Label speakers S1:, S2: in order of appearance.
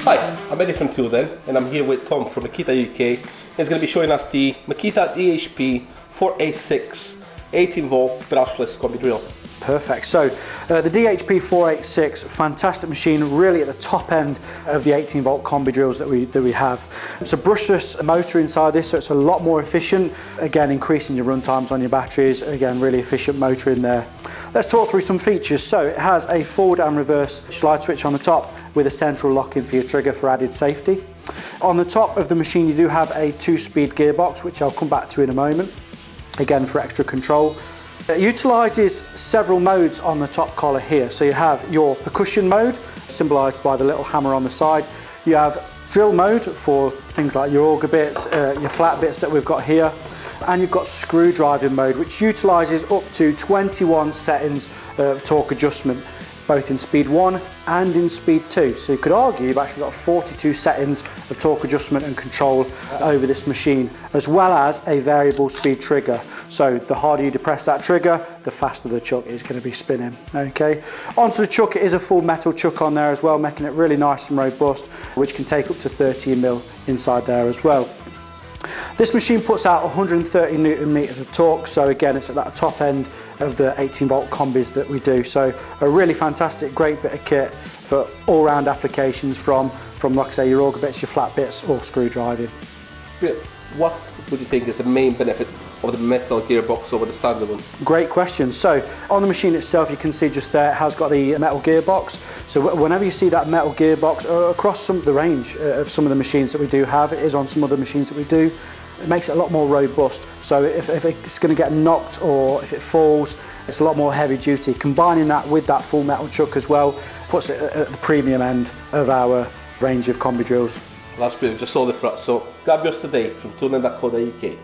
S1: Hi, I'm Eddie from Toolden and I'm here with Tom from Makita UK. He's going to be showing us the Makita DHP486 18 volt brushless combi drill.
S2: Perfect. So the DHP486, fantastic machine, really at the top end of the 18 volt combi drills that we have. It's a brushless motor inside this, so it's a lot more efficient. Again, increasing your run times on your batteries. Again, really efficient motor in there. Let's talk through some features. So it has a forward and reverse slide switch on the top with a central lock-in for your trigger for added safety. On the top of the machine, you do have a 2-speed gearbox, which I'll come back to in a moment, again for extra control. It utilises several modes on the top collar here. So you have your percussion mode, symbolised by the little hammer on the side. You have drill mode for things like your auger bits, your flat bits that we've got here. And you've got screwdriving mode, which utilises up to 21 settings of torque adjustment, both in speed 1 and in speed 2. So you could argue you've actually got 42 settings of torque adjustment and control over this machine, as well as a variable speed trigger. So the harder you depress that trigger, the faster the chuck is going to be spinning. Okay. Onto the chuck, it is a full metal chuck on there as well, making it really nice and robust, which can take up to 13 mil inside there as well. This machine puts out 130 Newton meters of torque, so again it's at that top end of the 18 volt combis that we do. So a really fantastic, great bit of kit for all-round applications from like I say, your auger bits, your flat bits, or screw driving.
S1: What would you think is the main benefit of the metal gearbox over the standard one?
S2: Great question. So on the machine itself, you can see just there it has got the metal gearbox. So whenever you see that metal gearbox across the range of some of the machines that we do have, it is on some other machines that we do, it makes it a lot more robust. So if it's going to get knocked or if it falls, it's a lot more heavy duty. Combining that with that full metal chuck as well puts it at the premium end of our range of combi drills.
S1: That's brilliant, just sold it for us. So grab yours today from toolden.co.uk.